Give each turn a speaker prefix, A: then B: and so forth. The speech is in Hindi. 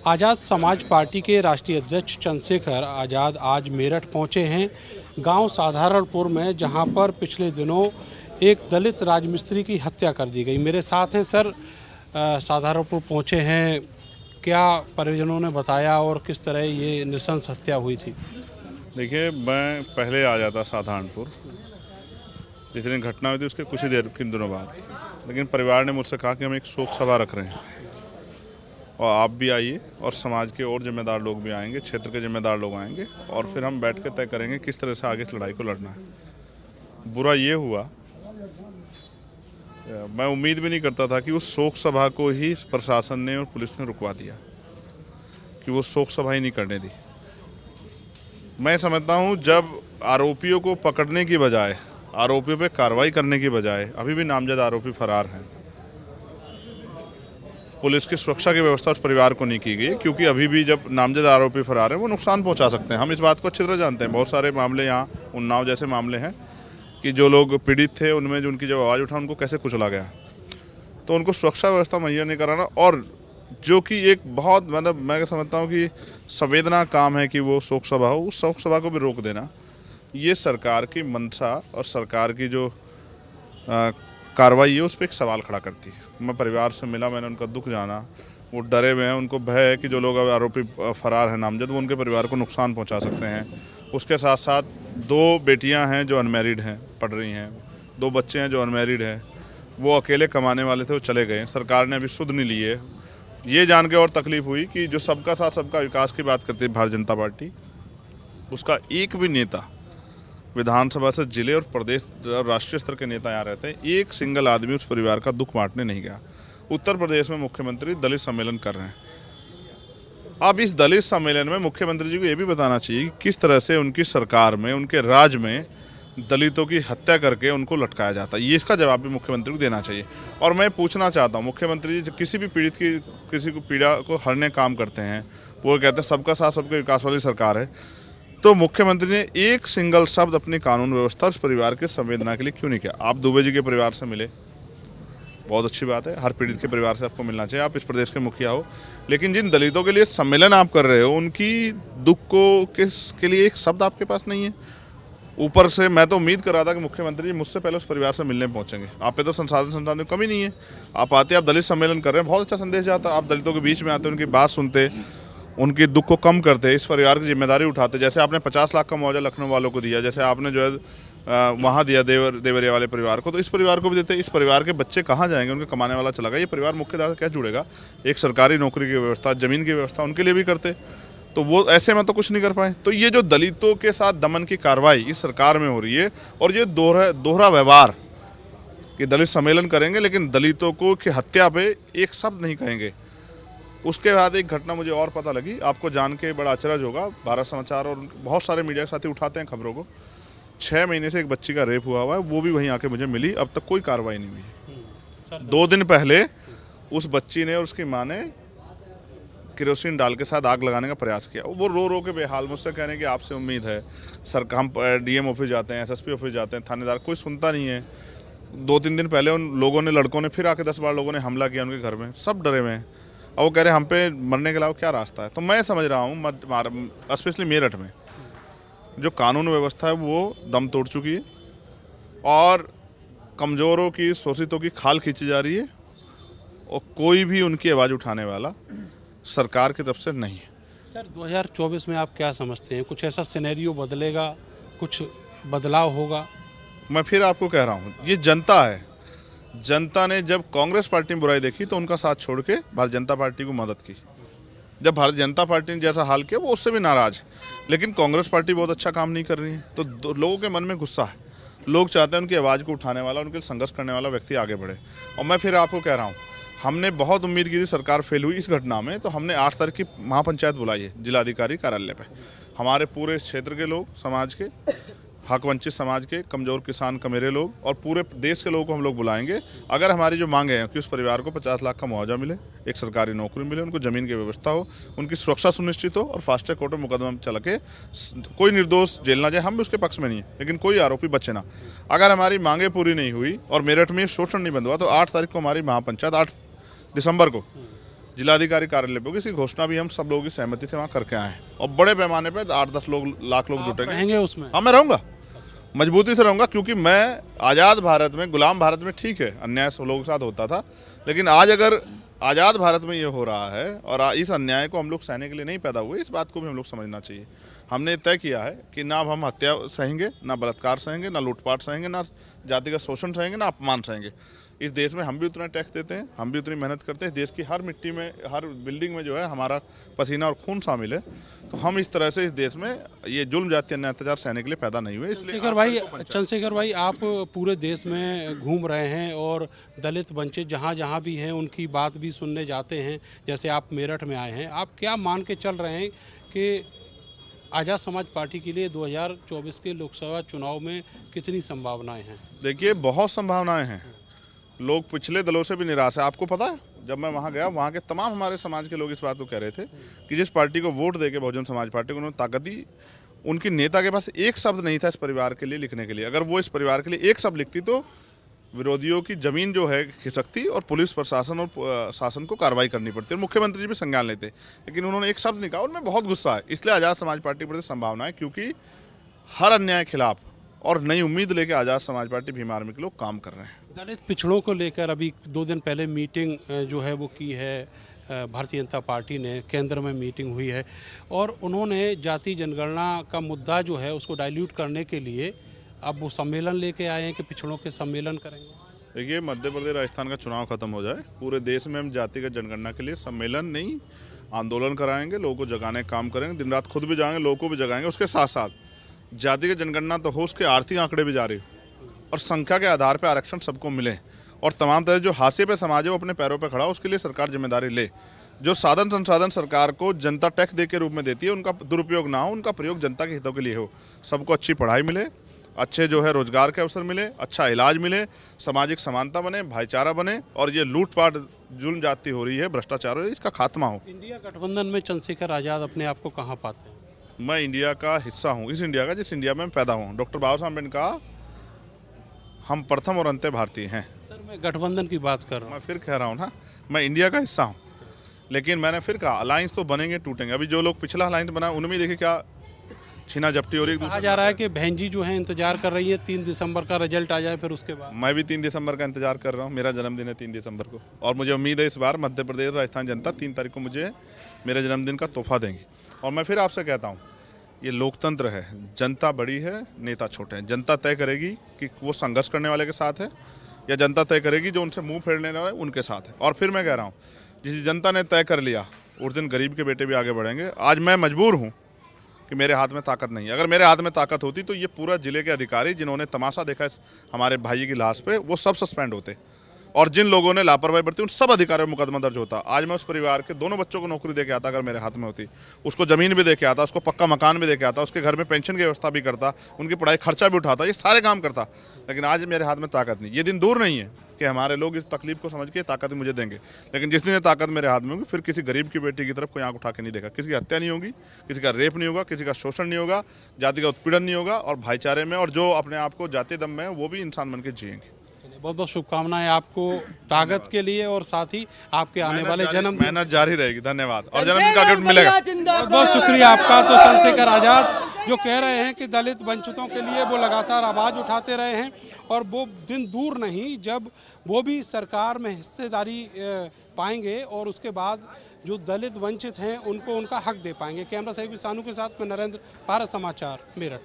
A: आज़ाद समाज पार्टी के राष्ट्रीय अध्यक्ष चंद्रशेखर आज़ाद आज मेरठ पहुंचे हैं, गांव साधारणपुर में, जहां पर पिछले दिनों एक दलित राजमिस्त्री की हत्या कर दी गई। मेरे साथ हैं सर, साधारणपुर पहुंचे हैं, क्या परिजनों ने बताया और किस तरह ये नृशंस हत्या हुई थी?
B: देखिए, मैं पहले आ जाता साधारणपुर जिस दिन घटना हुई थी उसके कुछ ही दिनों बाद, लेकिन परिवार ने मुझसे कहा कि हम एक शोक सभा रख रहे हैं और आप भी आइए और समाज के और जिम्मेदार लोग भी आएंगे, क्षेत्र के जिम्मेदार लोग आएंगे और फिर हम बैठ के तय करेंगे किस तरह से आगे इस लड़ाई को लड़ना है। बुरा ये हुआ, मैं उम्मीद भी नहीं करता था कि उस शोक सभा को ही प्रशासन ने और पुलिस ने रुकवा दिया, कि वो शोक सभा ही नहीं करने दी। मैं समझता हूँ जब आरोपियों को पकड़ने की बजाय, आरोपियों पे कार्रवाई करने की बजाय अभी भी नामजद आरोपी फरार हैं, पुलिस की सुरक्षा की व्यवस्था उस परिवार को नहीं की गई, क्योंकि अभी भी जब नामजद आरोपी फरार हैं वो नुकसान पहुंचा सकते हैं। हम इस बात को अच्छी तरह जानते हैं। बहुत सारे मामले यहाँ उन्नाव जैसे मामले हैं कि जो लोग पीड़ित थे उनमें जो उनकी जब आवाज़ उठा उनको कैसे कुचला गया, तो उनको सुरक्षा व्यवस्था मुहैया नहीं कराना, और जो कि एक बहुत मैं समझता हूँ कि संवेदना काम है कि वो शोक सभा हो, उस शोक सभा को भी रोक देना, ये सरकार की मंशा और सरकार की जो कार्रवाई है उस पर एक सवाल खड़ा करती है। मैं परिवार से मिला, मैंने उनका दुख जाना, वो डरे हुए हैं, उनको भय है कि जो लोग आरोपी फरार हैं नामजद, वो उनके परिवार को नुकसान पहुंचा सकते हैं। उसके साथ साथ 2 बेटियां हैं जो अनमैरिड हैं, पढ़ रही हैं, 2 बच्चे हैं जो अनमैरिड हैं, वो अकेले कमाने वाले थे, वो चले गए। सरकार ने अभी सुध नहीं ली है। ये जान के और तकलीफ हुई कि जो सबका साथ सबका विकास की बात करती है भारतीय जनता पार्टी, उसका एक भी नेता विधानसभा से जिले और प्रदेश और राष्ट्रीय स्तर के नेता यहाँ रहते हैं, एक सिंगल आदमी उस परिवार का दुख बांटने नहीं गया। उत्तर प्रदेश में मुख्यमंत्री दलित सम्मेलन कर रहे हैं। अब इस दलित सम्मेलन में मुख्यमंत्री जी को ये भी बताना चाहिए कि किस तरह से उनकी सरकार में, उनके राज में दलितों की हत्या करके उनको लटकाया जाता है। ये इसका जवाब भी मुख्यमंत्री को देना चाहिए। और मैं पूछना चाहता हूँ, मुख्यमंत्री जी किसी भी पीड़ित की, किसी को पीड़ा को हरने काम करते हैं, वो कहते हैं सबका साथ सबका विकास वाली सरकार है, तो मुख्यमंत्री ने एक सिंगल शब्द अपनी कानून व्यवस्था उस परिवार के संवेदना के लिए क्यों नहीं किया? आप दुबे जी के परिवार से मिले, बहुत अच्छी बात है, हर पीड़ित के परिवार से आपको मिलना चाहिए, आप इस प्रदेश के मुखिया हो, लेकिन जिन दलितों के लिए सम्मेलन आप कर रहे हो उनकी दुख को के लिए एक शब्द आपके पास नहीं है। ऊपर से मैं तो उम्मीद कर रहा था कि मुख्यमंत्री जी मुझसे पहले उस परिवार से मिलने पहुंचेंगे। आप पे तो संसाधन की कमी नहीं है, आप आते, आप दलित सम्मेलन कर रहे हैं, बहुत अच्छा संदेश जाता, आप दलितों के बीच में आते, उनकी बात सुनते, उनके दुख को कम करते, इस परिवार की जिम्मेदारी उठाते। जैसे आपने 50 लाख का मुआवजा लखनऊ वालों को दिया, जैसे आपने जो है वहाँ दिया देवरिया वाले परिवार को, तो इस परिवार को भी देते। इस परिवार के बच्चे कहाँ जाएंगे? उनके कमाने वाला चला गया, ये परिवार मुख्यधारा से कैसे जुड़ेगा? एक सरकारी नौकरी की व्यवस्था, ज़मीन की व्यवस्था उनके लिए भी करते, तो वो ऐसे में तो कुछ नहीं कर पाए। तो ये जो दलितों के साथ दमन की कार्रवाई इस सरकार में हो रही है, और ये दोहरा व्यवहार कि दलित सम्मेलन करेंगे लेकिन दलितों को की हत्या पे एक शब्द नहीं कहेंगे। उसके बाद एक घटना मुझे और पता लगी, आपको जान के बड़ा अचरज होगा, भारत समाचार और बहुत सारे मीडिया के साथी उठाते हैं खबरों को। 6 महीने से एक बच्ची का रेप हुआ है, वो भी वहीं आके मुझे मिली, अब तक कोई कार्रवाई नहीं हुई। 2 दिन पहले उस बच्ची ने और उसकी माँ ने केरोसिन डाल के साथ आग लगाने का प्रयास किया। वो रो रो के बेहाल, मुझसे कहने की आपसे उम्मीद है सर, हम DM ऑफिस जाते हैं, SSP ऑफिस जाते हैं, थानेदार, कोई सुनता नहीं है। 2-3 दिन पहले उन लोगों ने, लड़कों ने फिर आके 10 बार लोगों ने हमला किया उनके घर में, सब डरे हुए हैं, और वो कह रहे हैं हम पे मरने के अलावा क्या रास्ता है। तो मैं समझ रहा हूँ स्पेशली मेरठ में जो कानून व्यवस्था है वो दम तोड़ चुकी है, और कमज़ोरों की, शोषितों की खाल खींची जा रही है, और कोई भी उनकी आवाज़ उठाने वाला सरकार की तरफ से नहीं है।
A: सर, 2024 में आप क्या समझते हैं, कुछ ऐसा सिनेरियो बदलेगा, कुछ बदलाव होगा?
B: मैं फिर आपको कह रहा हूँ, ये जनता है, जनता ने जब कांग्रेस पार्टी में बुराई देखी तो उनका साथ छोड़ के भारतीय जनता पार्टी को मदद की। जब भारतीय जनता पार्टी ने जैसा हाल किया वो उससे भी नाराज, लेकिन कांग्रेस पार्टी बहुत अच्छा काम नहीं कर रही है, तो लोगों के मन में गुस्सा है। लोग चाहते हैं उनकी आवाज़ को उठाने वाला, उनके संघर्ष करने वाला व्यक्ति आगे बढ़े। और मैं फिर आपको कह रहा हूँ, हमने बहुत उम्मीद की थी, सरकार फेल हुई इस घटना में, तो हमने 8 तारीख की महापंचायत बुलाई है जिलाधिकारी कार्यालय पे। हमारे पूरे इस क्षेत्र के लोग, समाज के, हक वंचित समाज के, कमज़ोर किसान, कमेरे लोग और पूरे देश के लोगों को हम लोग बुलाएंगे। अगर हमारी जो मांगे हैं कि उस परिवार को 50 लाख का मुआवजा मिले, एक सरकारी नौकरी मिले, उनको ज़मीन की व्यवस्था हो, उनकी सुरक्षा सुनिश्चित हो, और फास्ट ट्रैक कोर्ट में मुकदमा चल के कोई निर्दोष जेल ना जाए, हम भी उसके पक्ष में नहीं है, लेकिन कोई आरोपी बचे ना। अगर हमारी मांगे पूरी नहीं हुई और मेरठ में शोषण नहीं बंद हुआ, तो 8 तारीख को हमारी महापंचायत, 8 दिसंबर को जिलाधिकारी कार्यालय पे होगी। इसकी घोषणा भी हम सब लोगों की सहमति से वहाँ करके आए हैं और बड़े पैमाने पे 8-10 लाख लोग जुटेंगे।
A: रहेंगे उसमें?
B: हाँ, मैं रहूँगा, मजबूती से रहूँगा, क्योंकि मैं आज़ाद भारत में, गुलाम भारत में ठीक है अन्याय सब लोगों के साथ होता था, लेकिन आज अगर आज़ाद भारत में ये हो रहा है और इस अन्याय को हम लोग सहने के लिए नहीं पैदा हुए, इस बात को भी हम लोग समझना चाहिए। हमने तय किया है कि ना हम हत्या सहेंगे, ना बलात्कार सहेंगे, ना लूटपाट सहेंगे, ना जातिगत शोषण सहेंगे, ना अपमान सहेंगे। इस देश में हम भी उतना टैक्स देते हैं, हम भी उतनी मेहनत करते हैं, देश की हर मिट्टी में, हर बिल्डिंग में जो है हमारा पसीना और खून शामिल है। तो हम इस तरह से इस देश में ये जुल्म, जाति, अन्याय, अत्याचार सहने के लिए पैदा नहीं हुए। इसलिए
A: चंद्रशेखर भाई, आप पूरे देश में घूम रहे हैं और दलित वंचित जहाँ जहाँ भी हैं उनकी बात भी सुनने जाते हैं। जैसे आप मेरठ में आए हैं, आप क्या मान के चल रहे हैं कि आज़ाद समाज पार्टी के लिए 2024 के लोकसभा चुनाव में कितनी संभावनाएं हैं?
B: देखिए, बहुत संभावनाएं हैं। लोग पिछले दलों से भी निराश है। आपको पता है, जब मैं वहाँ गया, वहाँ के तमाम हमारे समाज के लोग इस बात को कह रहे थे कि जिस पार्टी को वोट देके बहुजन समाज पार्टी को उन्होंने ताकत दी, उनकी नेता के पास एक शब्द नहीं था इस परिवार के लिए लिखने के लिए। अगर वो इस परिवार के लिए एक शब्द लिखती तो विरोधियों की जमीन जो है खिसकती और पुलिस प्रशासन और शासन को कार्रवाई करनी पड़ती और मुख्यमंत्री जी भी संज्ञान लेते, लेकिन उन्होंने एक शब्द नहीं कहा। उनमें बहुत गुस्सा है। इसलिए आज़ाद समाज पार्टी के प्रति संभावना है, क्योंकि हर अन्याय के खिलाफ और नई उम्मीद लेकर आज़ाद समाज पार्टी भीम आर्मी के लोग काम कर रहे हैं।
A: दलित पिछड़ों को लेकर अभी 2 दिन पहले मीटिंग जो है वो की है भारतीय जनता पार्टी ने, केंद्र में मीटिंग हुई है और उन्होंने जाति जनगणना का मुद्दा जो है उसको डाइल्यूट करने के लिए अब वो सम्मेलन लेके आए हैं कि पिछड़ों के सम्मेलन करेंगे।
B: देखिए, मध्य प्रदेश राजस्थान का चुनाव खत्म हो जाए, पूरे देश में हम जातिगत जनगणना के लिए सम्मेलन नहीं, आंदोलन कराएंगे, लोगों को जगाने का काम करेंगे, दिन रात खुद भी जाएंगे, लोगों को भी जगाएंगे। उसके साथ साथ जातिगत जनगणना तो हो, उसके आर्थिक आंकड़े भी जारी और संख्या के आधार पर आरक्षण सबको मिले और तमाम तरह जो हाशिए पे समाज है वो अपने पैरों पर खड़ा हो, उसके लिए सरकार जिम्मेदारी ले। जो साधन संसाधन सरकार को जनता टैक्स दे के रूप में देती है, उनका दुरुपयोग ना हो, उनका प्रयोग जनता के हितों के लिए हो। सबको अच्छी पढ़ाई मिले, अच्छे जो है रोजगार के अवसर मिले, अच्छा इलाज मिले, सामाजिक समानता बने, भाईचारा बने और ये लूटपाट, जुल्म जाति हो रही है, भ्रष्टाचार हो रही है, इसका खात्मा हो।
A: इंडिया गठबंधन में चंद्रशेखर आज़ाद अपने आप को कहाँ पाते हैं?
B: मैं इंडिया का हिस्सा हूँ, इस इंडिया का जिस इंडिया में मैं पैदा हूँ। डॉक्टर बाबा साहब ने कहा, हम प्रथम और अंत्य भारतीय हैं।
A: सर, मैं गठबंधन की बात कर रहा हूँ।
B: मैं फिर कह रहा हूँ ना, मैं इंडिया का हिस्सा हूँ, लेकिन मैंने फिर कहा अलायंस तो बनेंगे, टूटेंगे। अभी जो लोग पिछला अलायंस बना उनमें देखिए क्या छीना झपटी हो रही है।
A: कहा जा रहा है कि बहन जी जो है इंतजार कर रही है 3 दिसंबर का रिजल्ट आ जाए, फिर उसके बाद।
B: मैं भी 3 दिसंबर का इंतजार कर रहा हूँ। मेरा जन्मदिन है 3 दिसंबर को और मुझे उम्मीद है इस बार मध्य प्रदेश राजस्थान जनता 3 तारीख को मुझे मेरे जन्मदिन का तोहफा देंगी। और मैं फिर आपसे कहता हूँ, ये लोकतंत्र है, जनता बड़ी है, नेता छोटे हैं। जनता तय करेगी कि वो संघर्ष करने वाले के साथ है या जनता तय करेगी जो उनसे मुंह फेरने वाले उनके साथ है। और फिर मैं कह रहा हूँ, जिस जनता ने तय कर लिया उस दिन गरीब के बेटे भी आगे बढ़ेंगे। आज मैं मजबूर हूँ कि मेरे हाथ में ताकत नहीं है। अगर मेरे हाथ में ताकत होती तो ये पूरा जिले के अधिकारी जिन्होंने तमाशा देखा हमारे भाई की लाश पे, वो सब सस्पेंड होते और जिन लोगों ने लापरवाही बरती उन सब अधिकारियों में मुकदमा दर्ज होता। आज मैं उस परिवार के दोनों बच्चों को नौकरी दे के आता, अगर मेरे हाथ में होती, उसको ज़मीन भी दे के आता, उसको पक्का मकान भी दे के आता, उसके घर में पेंशन की व्यवस्था भी करता, उनकी पढ़ाई खर्चा भी उठाता, ये सारे काम करता। लेकिन आज मेरे हाथ में ताकत नहीं। ये दिन दूर नहीं है कि हमारे लोग इस तकलीफ को समझ के ताकत मुझे देंगे, लेकिन जिस दिन ताकत मेरे हाथ में होगी फिर किसी गरीब की बेटी की तरफ कोई आंख उठा के नहीं देखा। किसी की हत्या नहीं होगी, किसी का रेप नहीं होगा, किसी का शोषण नहीं होगा, जाति का उत्पीड़न नहीं होगा और भाईचारे में, और जो अपने आप को जाति दम में है वो भी इंसान बन के जिएंगे।
A: बहुत बहुत शुभकामनाएं आपको ताकत के लिए और साथ ही आपके आने वाले जन्म।
B: मेहनत जारी रहेगी। धन्यवाद। और जन्मदिन का गिफ्ट मिलेगा।
A: बहुत बहुत शुक्रिया आपका। तो चंद्रशेखर आज़ाद जो कह रहे हैं कि दलित वंचितों के लिए वो लगातार आवाज़ उठाते रहे हैं और वो दिन दूर नहीं जब वो भी सरकार में हिस्सेदारी पाएंगे और उसके बाद जो दलित वंचित हैं उनको उनका हक दे पाएंगे। कैमरा सहयोगी सानू के साथ मैं नरेंद्र, भारत समाचार, मेरठ।